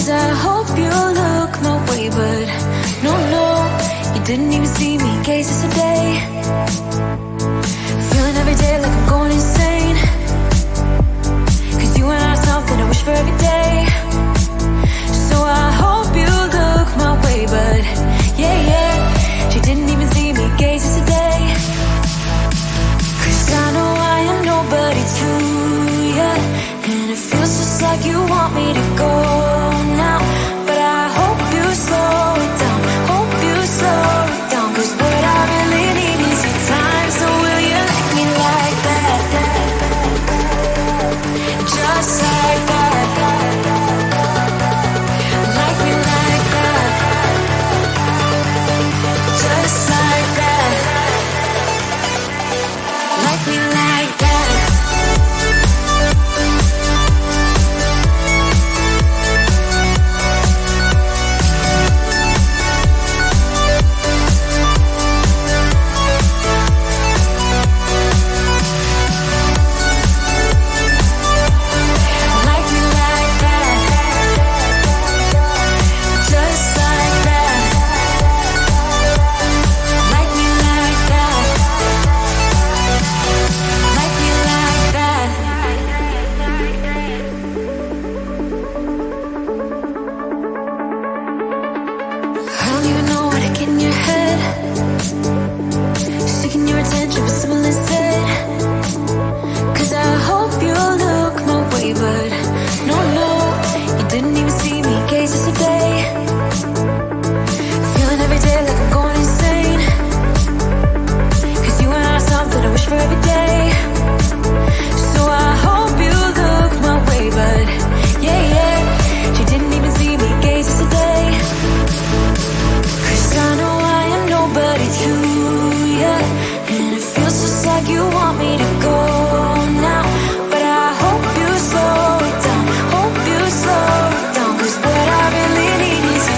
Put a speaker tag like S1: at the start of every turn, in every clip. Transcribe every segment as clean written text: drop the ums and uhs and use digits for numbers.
S1: 'Cause I hope you look my way, but no, no, you didn't even see me, gaze yesterday. Feeling every day like I'm going insane. 'Cause you and I something I wish for every day. So I hope you look my way, but yeah, yeah, she didn't even see me, gaze yesterday. 'Cause I know I am nobody to ya, and it feels just like you want me to go now. But I hope you slow it down, hope you slow it down. 'Cause what I really need is your time. So will you like me like that? Just like that. Like me like that. Just like that. Like me like that. What I really need is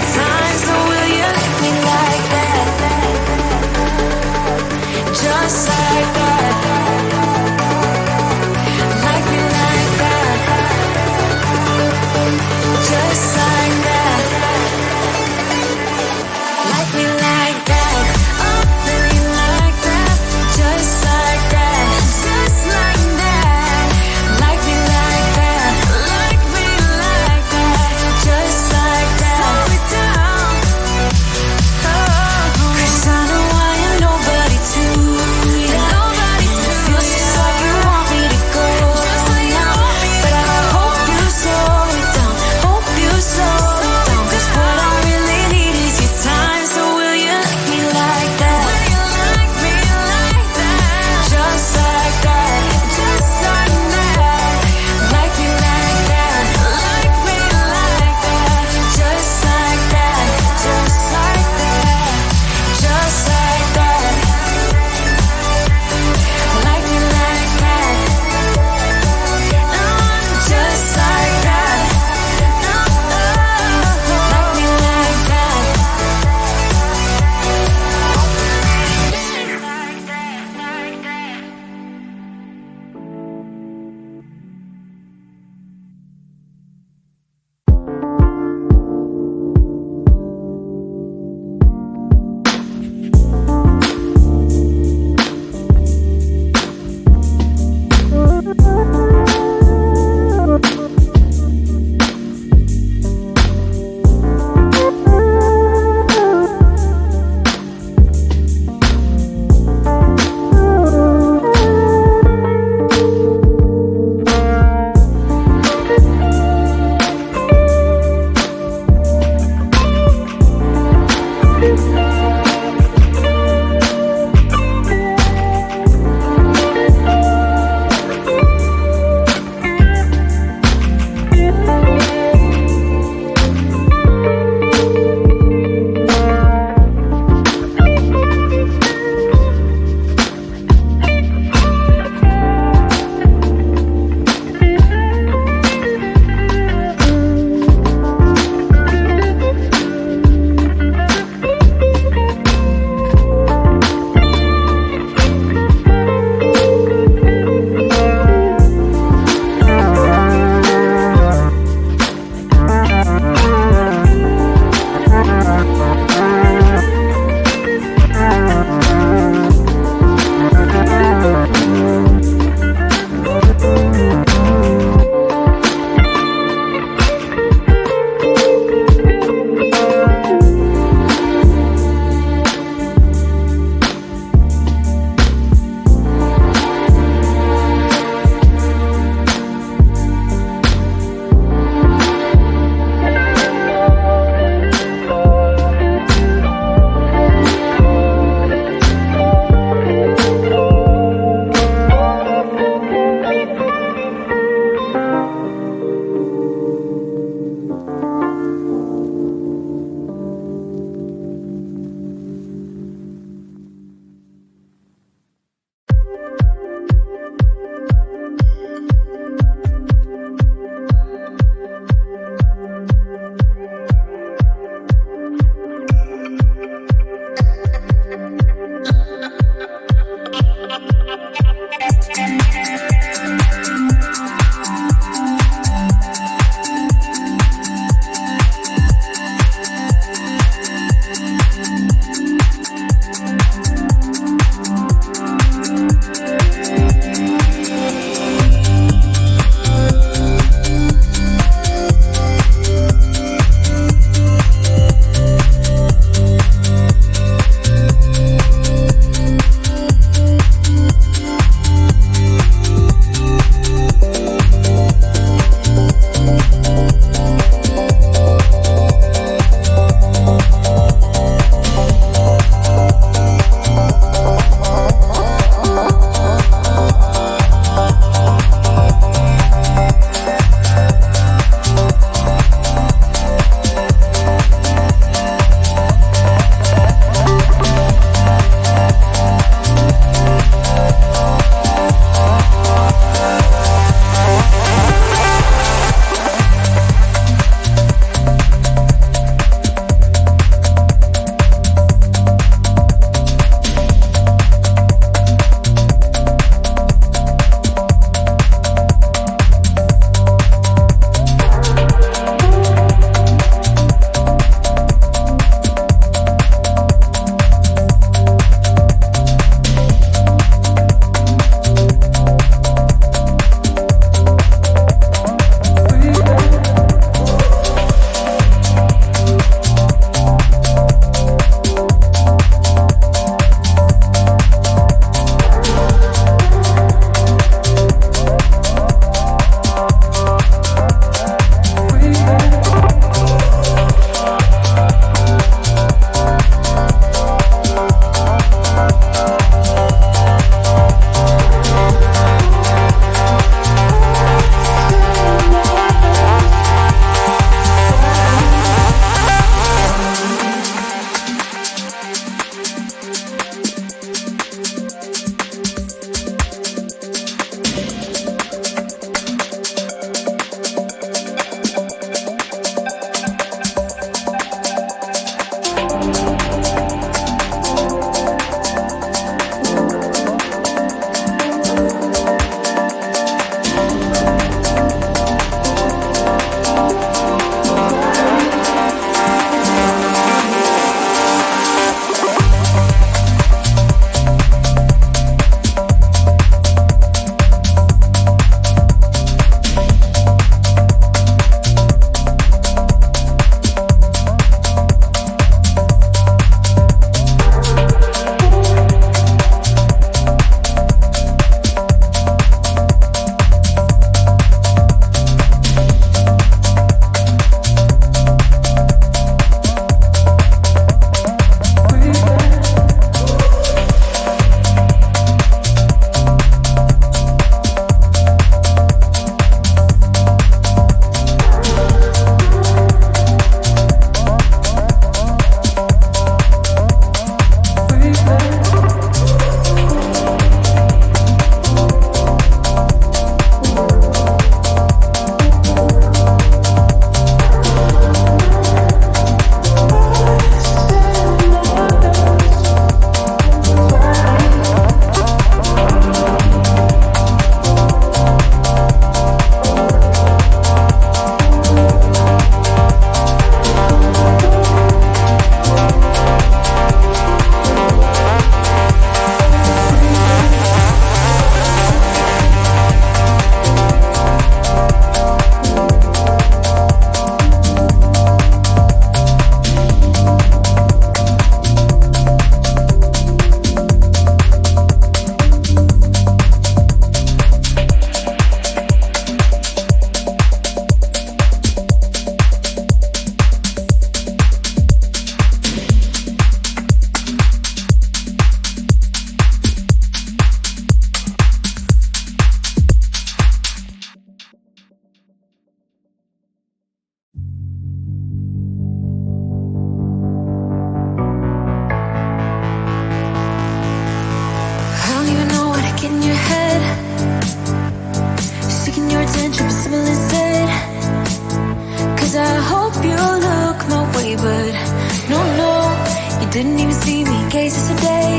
S1: didn't even see me gaze yesterday.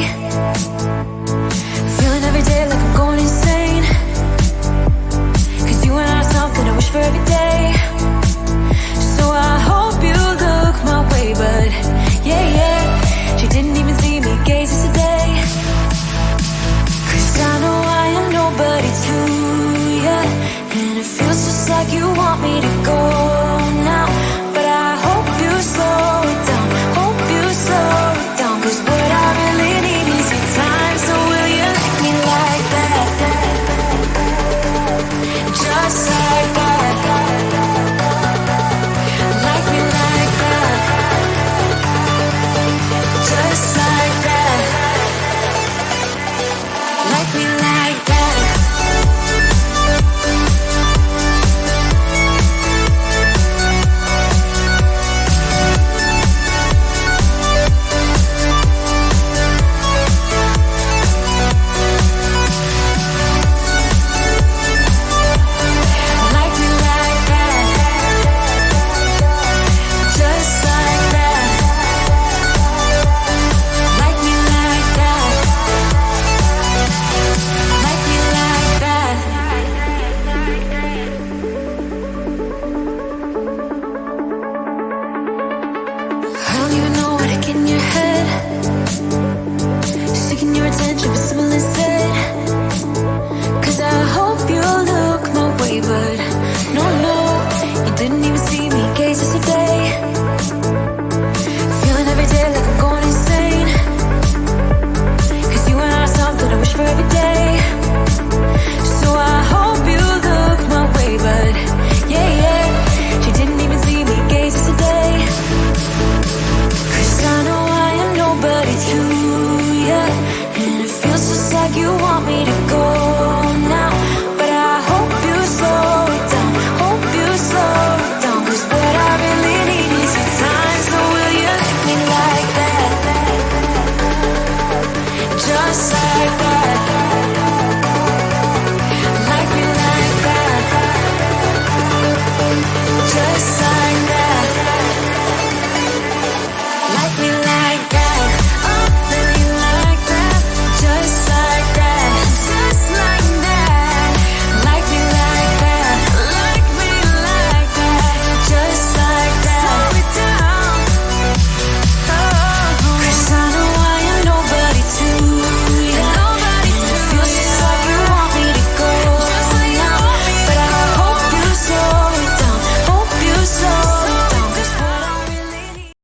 S1: Feeling every day like I'm going insane. Cause you and I are something I wish for every day. So I hope you look my way, but yeah, yeah, she didn't even see me gaze yesterday. Cause I know I am nobody to ya, and it feels just like you want me to go.